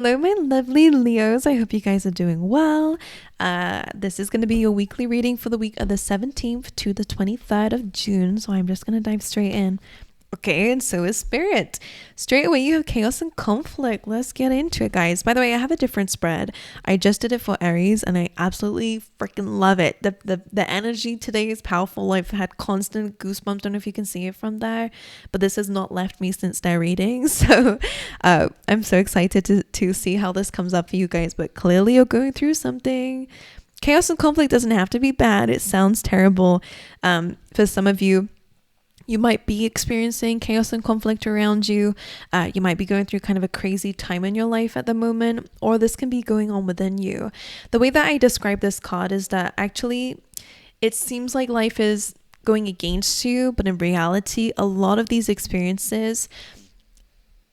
Hello, my lovely Leos. I hope you guys are doing well. This is going to be your weekly reading for the week of the 17th to the 23rd of June. So I'm just going to dive straight in. Okay, and so is Spirit. Straight away, you have chaos and conflict. Let's get into it, guys. By the way, I have a different spread. I just did it for Aries, and I absolutely freaking love it. The energy today is powerful. I've had constant goosebumps. Don't know if you can see it from there, but this has not left me since their reading. So I'm so excited to see how this comes up for you guys. But clearly, you're going through something. Chaos and conflict doesn't have to be bad. It sounds terrible. For some of you, you might be experiencing chaos and conflict around you. You might be going through kind of a crazy time in your life at the moment, or this can be going on within you. The way that I describe this card is that actually it seems like life is going against you, but in reality, a lot of these experiences,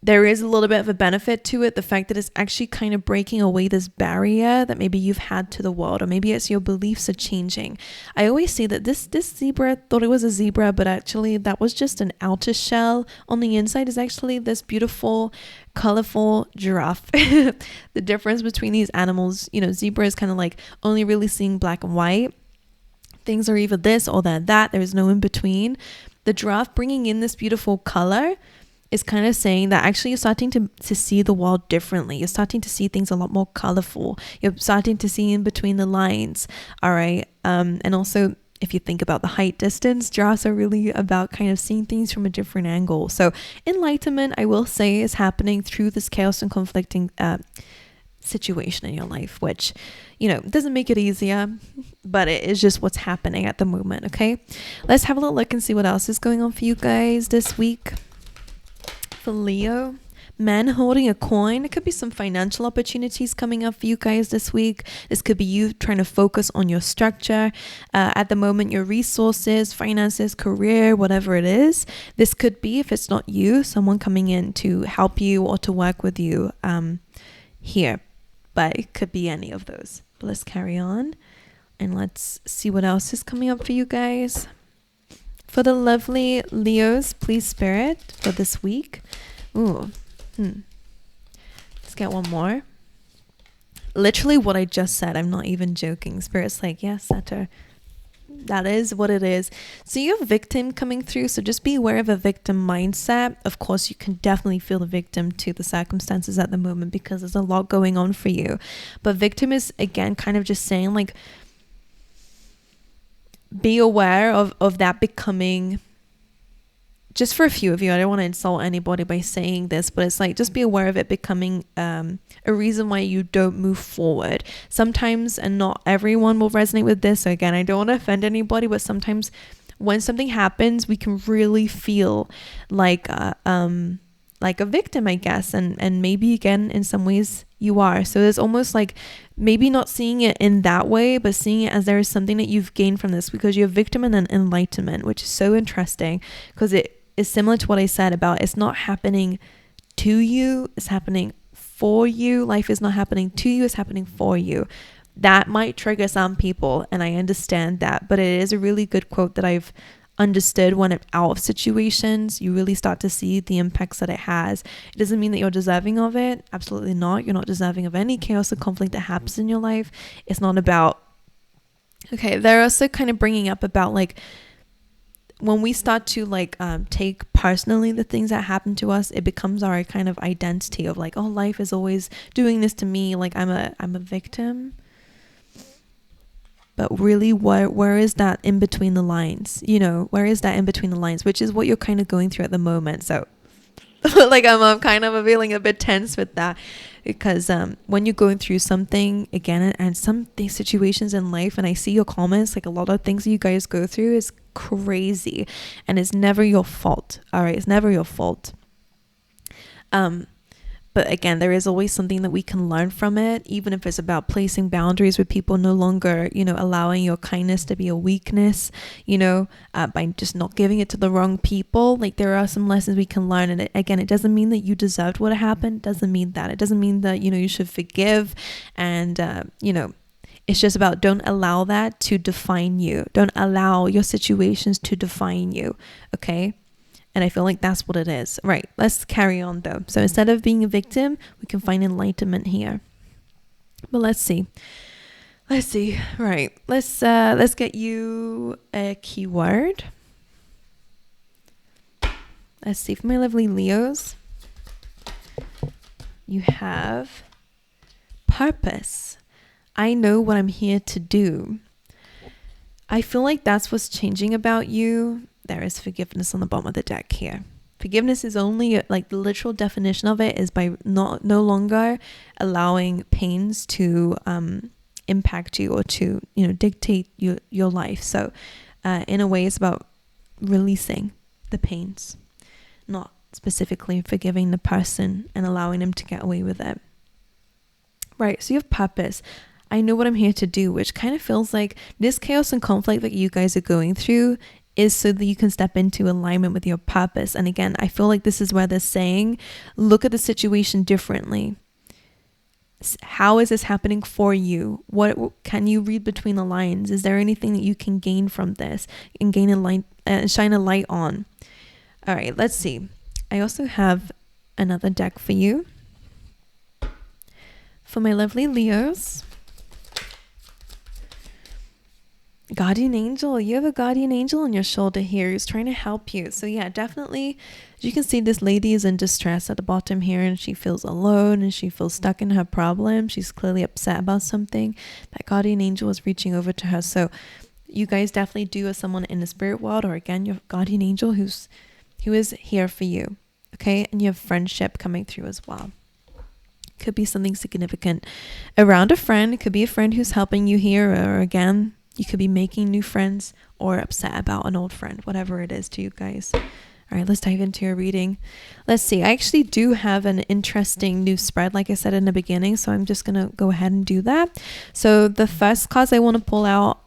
there is a little bit of a benefit to it. The fact that it's actually kind of breaking away this barrier that maybe you've had to the world, or maybe it's your beliefs are changing. I always say that this zebra thought it was a zebra, but actually that was just an outer shell. On the inside is actually this beautiful, colorful giraffe. The difference between these animals, zebra is kind of like only really seeing black and white. Things are either this or that. There is no in between. The giraffe bringing in this beautiful color is kind of saying that actually you're starting to see the world differently. You're starting to see things a lot more colorful. You're starting to see in between the lines. All right. And also, if you think about the height distance, giraffes are really about kind of seeing things from a different angle. So enlightenment, I will say, is happening through this chaos and conflicting situation in your life, which, doesn't make it easier, but it is just what's happening at the moment. Okay. Let's have a little look and see what else is going on for you guys this week. For Leo, man holding a coin. It could be some financial opportunities coming up for you guys this week. This could be you trying to focus on your structure at the moment, your resources, finances, career, whatever it is. This could be, if it's not you, someone coming in to help you or to work with you here, but it could be any of those. But let's carry on and let's see what else is coming up for you guys. For the lovely Leos, please Spirit, for this week. Ooh. Let's get one more. Literally what I just said. I'm not even joking. Spirit's like, yes, Satyr. That is what it is. So you have victim coming through. So just be aware of a victim mindset. Of course, you can definitely feel the victim to the circumstances at the moment because there's a lot going on for you. But victim is, again, kind of just saying like, be aware of that becoming, just for a few of you, I don't want to insult anybody by saying this, but it's like, just be aware of it becoming a reason why you don't move forward. Sometimes, and not everyone will resonate with this, so again, I don't want to offend anybody, but sometimes when something happens, we can really feel like a victim, I guess, and maybe again in some ways you are. So it's almost like maybe not seeing it in that way, but seeing it as there is something that you've gained from this, because you're a victim and then enlightenment, which is so interesting because it is similar to what I said about it's not happening to you, it's happening for you. Life is not happening to you, it's happening for you. That might trigger some people, and I understand that, but it is a really good quote that I've understood. When I'm out of situations, you really start to see the impacts that it has. It doesn't mean that you're deserving of it. Absolutely not. You're not deserving of any chaos or conflict that happens in your life. It's not about, okay, they're also kind of bringing up about like when we start to like take personally the things that happen to us, it becomes our kind of identity of like, oh, life is always doing this to me, like I'm a victim. But really, where is that in between the lines? Where is that in between the lines? Which is what you're kind of going through at the moment. So like I'm kind of feeling a bit tense with that, because when you're going through something again, and some these situations in life, and I see your comments, like a lot of things you guys go through is crazy, and it's never your fault. All right, it's never your fault. But again, there is always something that we can learn from it, even if it's about placing boundaries with people, no longer, allowing your kindness to be a weakness, by just not giving it to the wrong people. Like there are some lessons we can learn. And it doesn't mean that you deserved what happened. It doesn't mean that. It doesn't mean that, you should forgive. And, it's just about don't allow that to define you. Don't allow your situations to define you. Okay. And I feel like that's what it is. Right, let's carry on though. So instead of being a victim, we can find enlightenment here. But let's see. Right, let's get you a keyword. Let's see, for my lovely Leos, you have purpose. I know what I'm here to do. I feel like that's what's changing about you. There is forgiveness on the bottom of the deck here. Forgiveness is only, like, the literal definition of it is by no longer allowing pains to impact you or to, dictate your life. So in a way, it's about releasing the pains, not specifically forgiving the person and allowing them to get away with it. Right, so you have purpose. I know what I'm here to do, which kind of feels like this chaos and conflict that you guys are going through is so that you can step into alignment with your purpose. And again, I feel like this is where they're saying, look at the situation differently. How is this happening for you? What can you read between the lines? Is there anything that you can gain from this and gain a light, shine a light on? All right, let's see. I also have another deck for you. For my lovely Leos, guardian angel. You have a guardian angel on your shoulder here who's trying to help you. So yeah, definitely, as you can see, this lady is in distress at the bottom here, and she feels alone and she feels stuck in her problem. She's clearly upset about something. That guardian angel is reaching over to her. So you guys definitely do have someone in the spirit world, or again, your guardian angel who is here for you. Okay, and you have friendship coming through as well. Could be something significant around a friend. It could be a friend who's helping you here, or again, you could be making new friends or upset about an old friend, whatever it is to you guys. All right, let's dive into your reading. Let's see. I actually do have an interesting new spread, like I said in the beginning, so I'm just going to go ahead and do that. So the first cards I want to pull out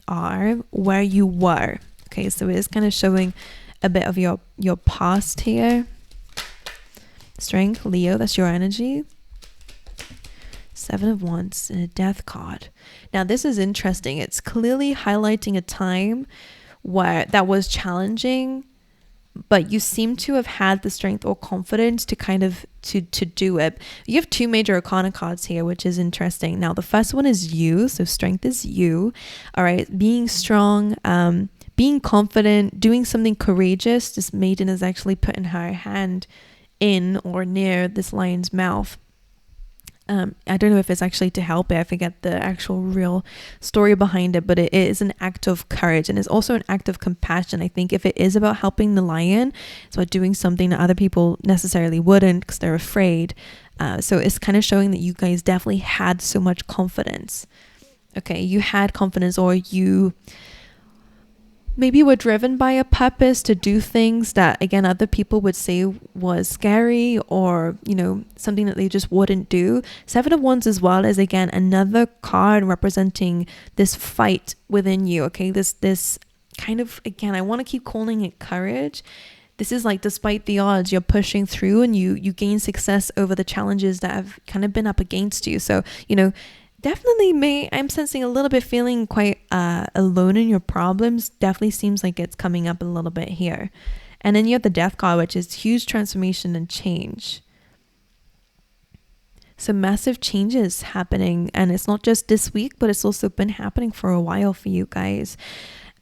are where you were. Okay, so it is kind of showing a bit of your past here. Strength, Leo, that's your energy. 7 of Wands and a Death card. Now this is interesting. It's clearly highlighting a time where that was challenging, but you seem to have had the strength or confidence to kind of to do it. You have 2 major arcana cards here, which is interesting. Now the first one is you, so strength is you. All right, being strong, being confident, doing something courageous. This maiden is actually putting her hand in or near this lion's mouth. I don't know if it's actually to help it. I forget the actual real story behind it, but it is an act of courage, and it's also an act of compassion. I think if it is about helping the lion, it's about doing something that other people necessarily wouldn't because they're afraid. So it's kind of showing that you guys definitely had so much confidence. Okay, you had confidence, or you maybe were driven by a purpose to do things that, again, other people would say was scary, or, something that they just wouldn't do. 7 of Wands as well is, again, another card representing this fight within you. Okay, this kind of, again, I want to keep calling it courage. This is like, despite the odds, you're pushing through, and you gain success over the challenges that have kind of been up against you. So, definitely I'm sensing a little bit feeling quite alone in your problems. Definitely seems like it's coming up a little bit here. And then you have the Death card, which is huge transformation and change. So massive changes happening, and it's not just this week, but it's also been happening for a while for you guys.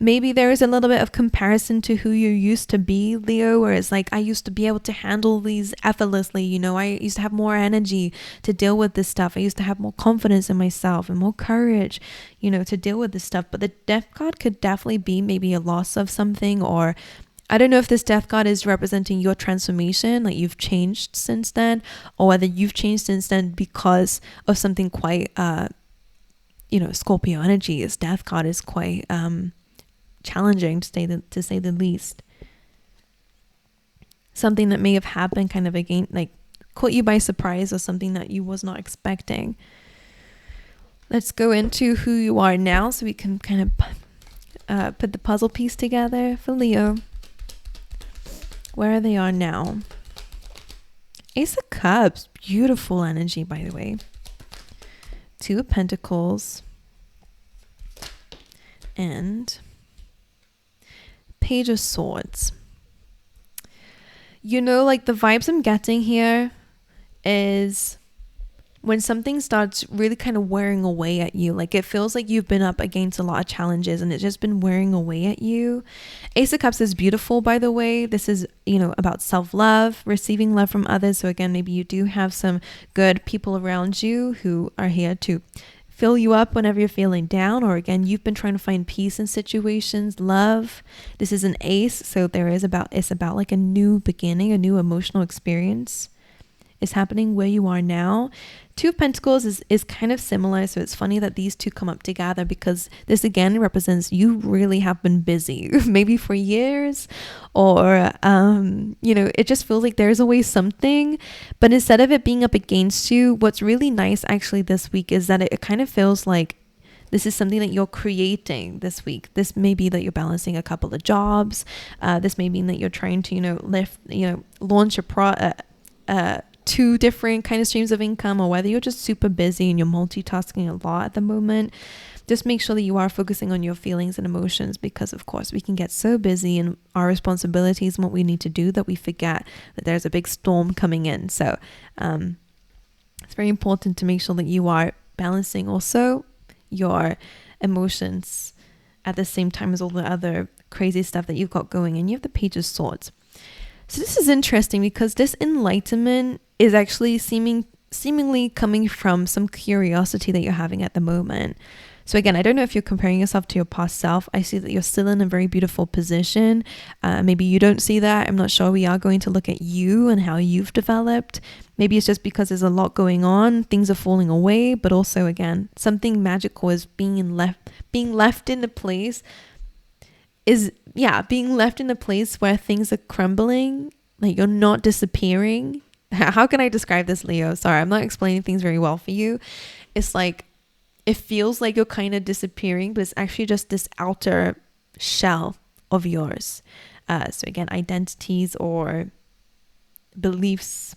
Maybe there is a little bit of comparison to who you used to be, Leo, where it's like, I used to be able to handle these effortlessly. I used to have more energy to deal with this stuff. I used to have more confidence in myself and more courage, to deal with this stuff. But the Death card could definitely be maybe a loss of something, or I don't know if this Death card is representing your transformation, like you've changed since then, or whether you've changed since then because of something quite, Scorpio energy. This Death card is quite, challenging to say the least. Something that may have happened kind of again, like caught you by surprise, or something that you was not expecting. Let's go into who you are now, so we can kind of put the puzzle piece together for Leo. Where they are now. Ace of Cups, beautiful energy, by the way. 2 of Pentacles and Page of Swords. You know, like the vibes I'm getting here is when something starts really kind of wearing away at you, like it feels like you've been up against a lot of challenges and it's just been wearing away at you. Ace of Cups is beautiful, by the way. This is, you know, about self-love, receiving love from others. So again, maybe you do have some good people around you who are here to fill you up whenever you're feeling down, or again, you've been trying to find peace in situations, love. This is an ace, so it's about like a new beginning, a new emotional experience is happening where you are now. Two of Pentacles is kind of similar, so it's funny that these two come up together because this again represents you really have been busy, maybe for years, or you know, it just feels like there's always something. But instead of it being up against you, what's really nice actually this week is that it kind of feels like this is something that you're creating this week. This may be that you're balancing a couple of jobs. This may mean that you're trying to, launch a two different kind of streams of income, or whether you're just super busy and you're multitasking a lot at the moment. Just make sure that you are focusing on your feelings and emotions, because of course we can get so busy in our responsibilities and what we need to do that we forget that there's a big storm coming in. So it's very important to make sure that you are balancing also your emotions at the same time as all the other crazy stuff that you've got going. And you have the Page of Swords. So this is interesting because this enlightenment is actually seemingly coming from some curiosity that you're having at the moment. So again, I don't know if you're comparing yourself to your past self. I see that you're still in a very beautiful position. Maybe you don't see that. I'm not sure. We are going to look at you and how you've developed. Maybe it's just because there's a lot going on. Things are falling away. But also, again, something magical is being left in a place being left in a place where things are crumbling, like you're not disappearing. How can I describe this, Leo? Sorry, I'm not explaining things very well for you. It's like, it feels like you're kind of disappearing, but it's actually just this outer shell of yours. So again, identities or beliefs.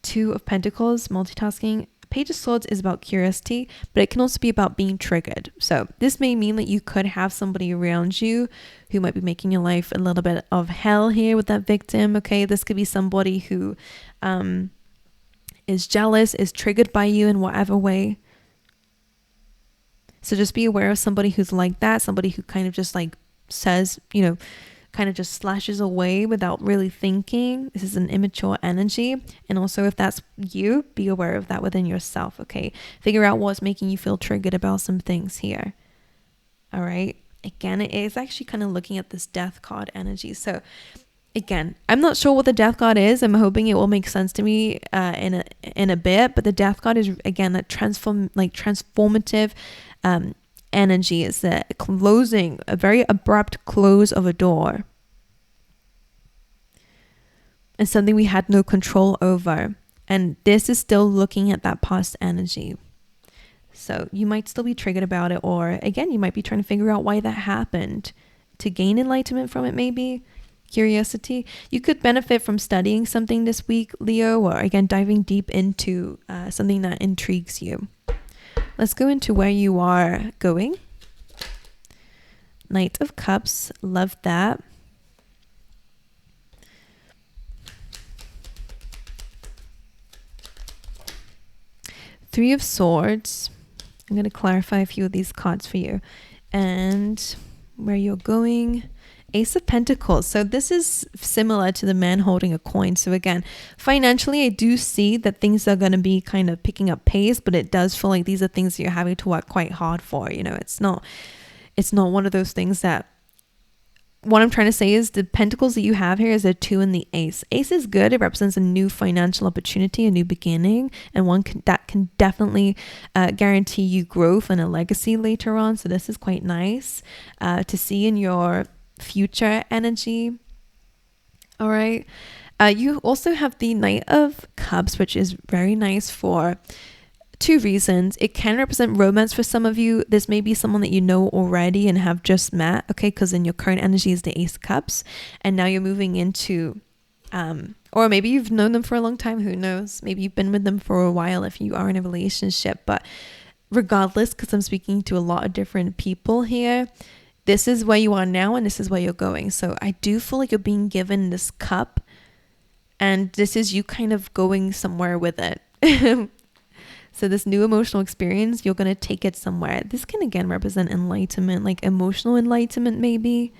Two of Pentacles, multitasking. Page of Swords is about curiosity, but it can also be about being triggered. So this may mean that you could have somebody around you who might be making your life a little bit of hell here with that victim. Okay, this could be somebody who is jealous, is triggered by you in whatever way. So just be aware of somebody who's like that, somebody who kind of just like says, kind of just slashes away without really thinking. This is an immature energy. And also, if that's you, be aware of that within yourself. Okay, figure out what's making you feel triggered about some things here. All right, again, it is actually kind of looking at this Death card energy. So again, I'm not sure what the Death card is. I'm hoping it will make sense to me in a bit. But the Death card is again that transformative energy. Is that closing, a very abrupt close of a door, and something we had no control over. And this is still looking at that past energy. So you might still be triggered about it, or again, you might be trying to figure out why that happened to gain enlightenment from it. Maybe curiosity. You could benefit from studying something this week, Leo, or again diving deep into something that intrigues you. Let's go into where you are going. Knight of Cups, love that. Three of Swords. I'm going to clarify a few of these cards for you. And where you're going. Ace of Pentacles. So this is similar to the man holding a coin. So again, financially, I do see that things are going to be kind of picking up pace, but it does feel like these are things that you're having to work quite hard for. It's not one of those things that, what I'm trying to say is the pentacles that you have here is a 2 and the ace. Ace is good. It represents a new financial opportunity, a new beginning, and that can definitely guarantee you growth and a legacy later on. So this is quite nice to see in your future energy. All right. You also have the Knight of Cups, which is very nice for two reasons. It can represent romance for some of you. This may be someone that you know already and have just met, okay, because in your current energy is the Ace of Cups, and now you're moving into or maybe you've known them for a long time, who knows, maybe you've been with them for a while if you are in a relationship. But regardless, because I'm speaking to a lot of different people here, this is where you are now and this is where you're going. So I do feel like you're being given this cup and this is you kind of going somewhere with it. So this new emotional experience, you're going to take it somewhere. This can again represent enlightenment, like emotional enlightenment maybe.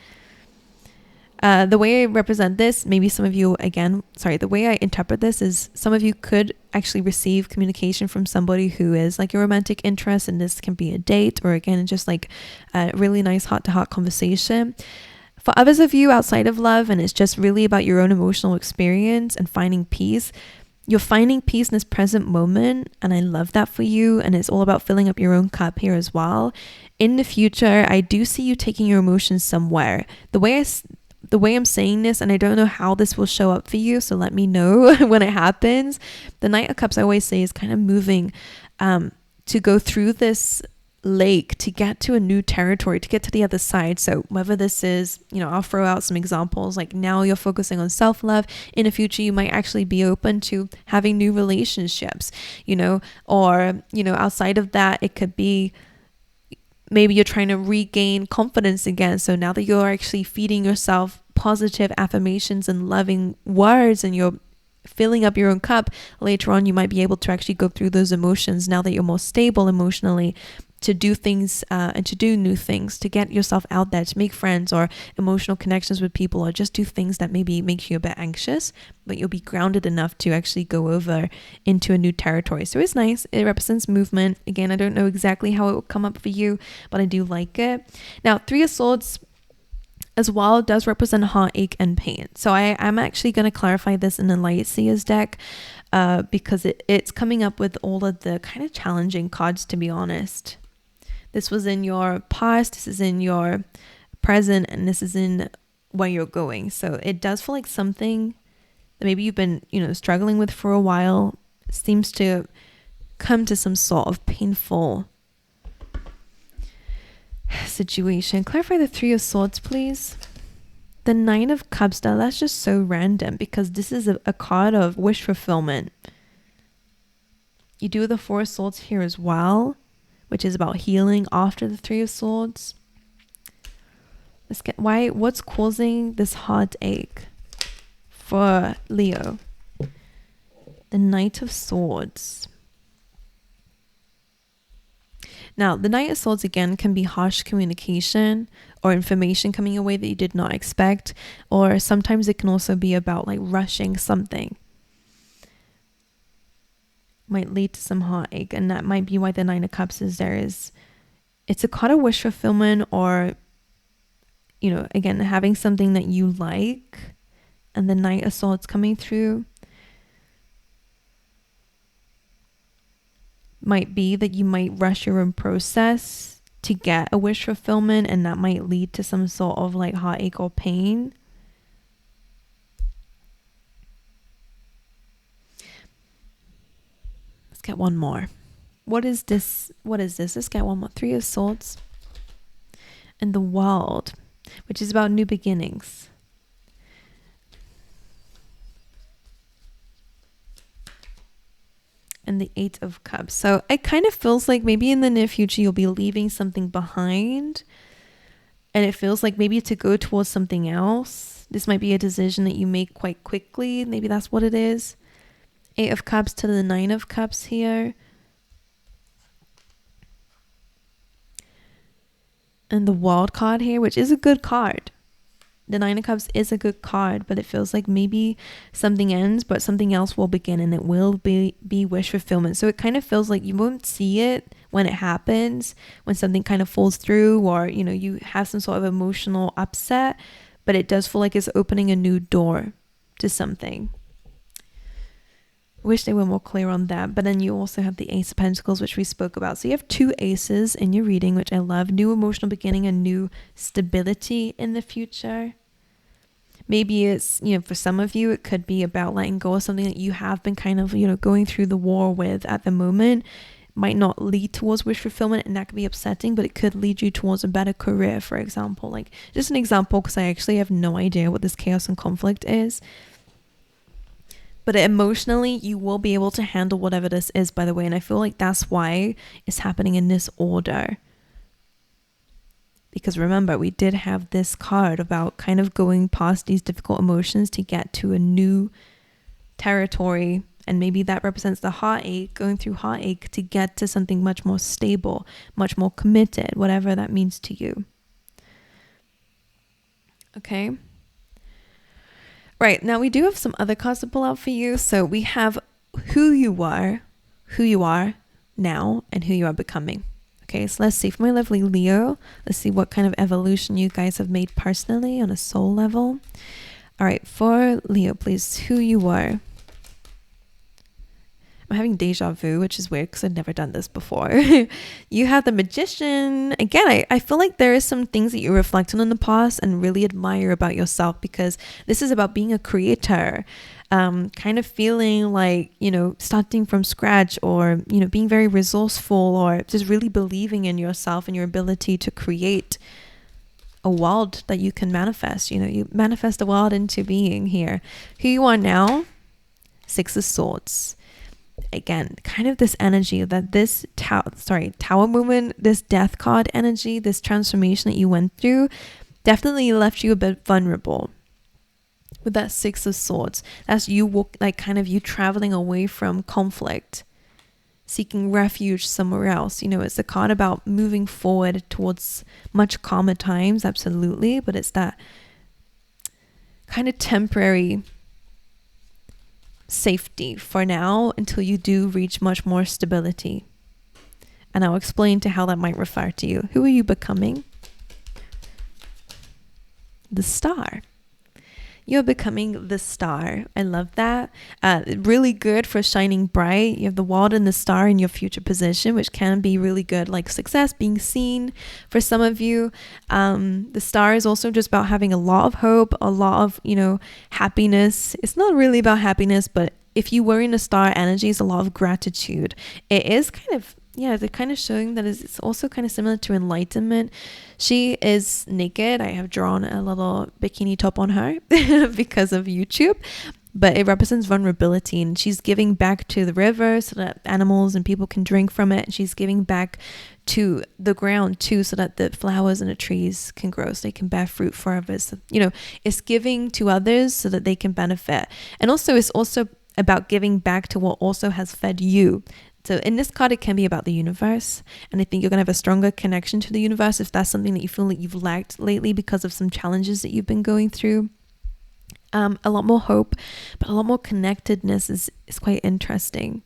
The way I represent this, maybe some of you, the way I interpret this is some of you could actually receive communication from somebody who is like your romantic interest, and this can be a date or again, just like a really nice heart-to-heart conversation. For others of you outside of love, and it's just really about your own emotional experience and finding peace, you're finding peace in this present moment, and I love that for you, and it's all about filling up your own cup here as well. In the future, I do see you taking your emotions somewhere. The way I'm saying this, and I don't know how this will show up for you, so let me know when it happens. The Knight of Cups, I always say, is kind of moving to go through this lake to get to a new territory, to get to the other side. So whether this is, I'll throw out some examples, like now you're focusing on self-love. In the future, you might actually be open to having new relationships, or, outside of that, it could be maybe you're trying to regain confidence again. So now that you're actually feeding yourself positive affirmations and loving words and you're filling up your own cup, later on you might be able to actually go through those emotions now that you're more stable emotionally, to do things and to do new things, to get yourself out there, to make friends or emotional connections with people, or just do things that maybe make you a bit anxious, but you'll be grounded enough to actually go over into a new territory. So it's nice. It represents movement. Again, I don't know exactly how it will come up for you, but I do like it. Now, Three of Swords as well does represent heartache and pain. So I'm actually going to clarify this in the Light Seers deck because it's coming up with all of the kind of challenging cards, to be honest. This was in your past, this is in your present, and this is in where you're going. So it does feel like something that maybe you've been, struggling with for a while seems to come to some sort of painful situation. Clarify the Three of Swords, please. The Nine of Cups, now that's just so random because this is a card of wish fulfillment. You do the Four of Swords here as well, which is about healing after the Three of Swords. Let's get what's causing this heartache for Leo? The Knight of Swords. Now, the Knight of Swords again can be harsh communication or information coming your way that you did not expect, or sometimes it can also be about like rushing something. Might lead to some heartache, and that might be why the Nine of Cups is there. It's a card of wish fulfillment, or again, having something that you like, and the Knight of Swords coming through might be that you might rush your own process to get a wish fulfillment, and that might lead to some sort of like heartache or pain. Let's get one more. What is this? Let's get one more. Three of Swords and the World, which is about new beginnings. And the Eight of Cups. So it kind of feels like maybe in the near future you'll be leaving something behind, and it feels like maybe to go towards something else. This might be a decision that you make quite quickly. Maybe that's what it is. Eight of Cups to the Nine of Cups here. And the World card here, which is a good card. The Nine of Cups is a good card, but it feels like maybe something ends, but something else will begin, and it will be wish fulfillment. So it kind of feels like you won't see it when it happens, when something kind of falls through, or, you have some sort of emotional upset, but it does feel like it's opening a new door to something. Wish they were more clear on that. But then you also have the Ace of Pentacles, which we spoke about. So you have two aces in your reading, which I love. New emotional beginning and new stability in the future. Maybe it's, for some of you, it could be about letting go of something that you have been kind of, going through the war with at the moment. Might not lead towards wish fulfillment, and that could be upsetting, but it could lead you towards a better career, for example. Like, just an example, because I actually have no idea what this chaos and conflict is. But emotionally, you will be able to handle whatever this is, by the way. And I feel like that's why it's happening in this order. Because remember, we did have this card about kind of going past these difficult emotions to get to a new territory. And maybe that represents the heartache, going through heartache to get to something much more stable, much more committed, whatever that means to you. Okay. Right, now we do have some other cards to pull out for you. So we have who you are now, and who you are becoming. Okay, so let's see, for my lovely Leo, let's see what kind of evolution you guys have made personally on a soul level. All right, for Leo, please, who you are. I'm having deja vu, which is weird because I've never done this before. You have the Magician. Again, I feel like there is some things that you reflect on in the past and really admire about yourself, because this is about being a creator, kind of feeling like, you know, starting from scratch, or, you know, being very resourceful, or just really believing in yourself and your ability to create a world that you can manifest. You know, you manifest a world into being here. Who you are now, Six of Swords. Again, kind of this energy that this tower movement, this death card energy, this transformation that you went through definitely left you a bit vulnerable. With that Six of Swords, that's you kind of you traveling away from conflict, seeking refuge somewhere else. You know, it's a card about moving forward towards much calmer times, absolutely, but it's that kind of temporary safety for now until you do reach much more stability. And I'll explain to how that might refer to you. Who are you becoming? The Star. You're becoming the star. I love that. Really good for shining bright. You have the world and the star in your future position, which can be really good, like success, being seen for some of you. The star is also just about having a lot of hope, a lot of, you know, happiness. It's not really about happiness, but if you were in a star energy, it's a lot of gratitude. It is kind of, yeah, they're kind of showing that it's also kind of similar to enlightenment. She is naked. I have drawn a little bikini top on her because of YouTube, but it represents vulnerability, and she's giving back to the river so that animals and people can drink from it. And she's giving back to the ground too, so that the flowers and the trees can grow, so they can bear fruit forever. So, you know, it's giving to others so that they can benefit. And also it's also about giving back to what also has fed you. So in this card, it can be about the universe. And I think you're going to have a stronger connection to the universe if that's something that you feel like you've lacked lately because of some challenges that you've been going through. A lot more hope, but a lot more connectedness is quite interesting.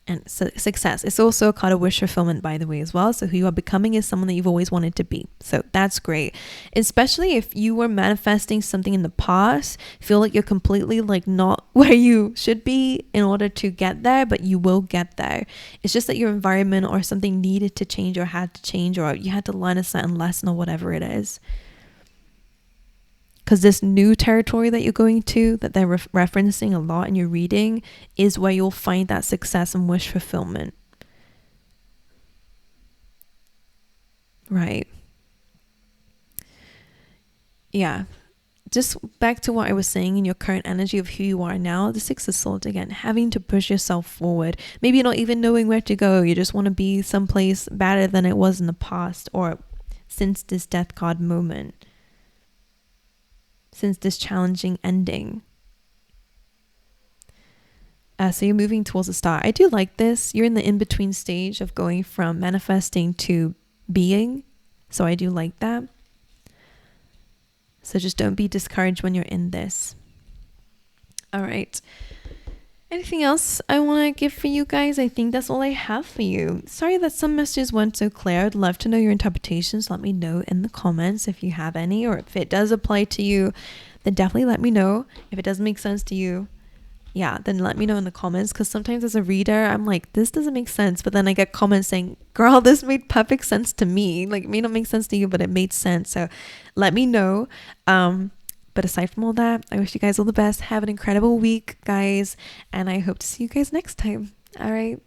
And so success. It's also a card of wish fulfillment, by the way, as well. So who you are becoming is someone that you've always wanted to be. So that's great. Especially if you were manifesting something in the past, feel like you're completely like not where you should be in order to get there, but you will get there. It's just that your environment or something needed to change or had to change, or you had to learn a certain lesson or whatever it is. Because this new territory that you're going to, that they're referencing a lot in your reading, is where you'll find that success and wish fulfillment. Right. Yeah. Just back to what I was saying in your current energy of who you are now, the Six of Swords, again, having to push yourself forward. Maybe you're not even knowing where to go. You just want to be someplace better than it was in the past, or since this death card moment. Since this challenging ending. So you're moving towards a star. I do like this. You're in the in-between stage of going from manifesting to being. So I do like that. So just don't be discouraged when you're in this. All right. Anything else I want to give for you guys? I think that's all I have for you. Sorry that some messages weren't so clear. I'd love to know your interpretations. Let me know in the comments if you have any, or if it does apply to you, then definitely let me know. If it doesn't make sense to you, yeah, then let me know in the comments, because sometimes as a reader, I'm like, this doesn't make sense. But then I get comments saying, girl, this made perfect sense to me. Like, it may not make sense to you, but it made sense. So let me know. But aside from all that, I wish you guys all the best. Have an incredible week, guys. And I hope to see you guys next time. All right.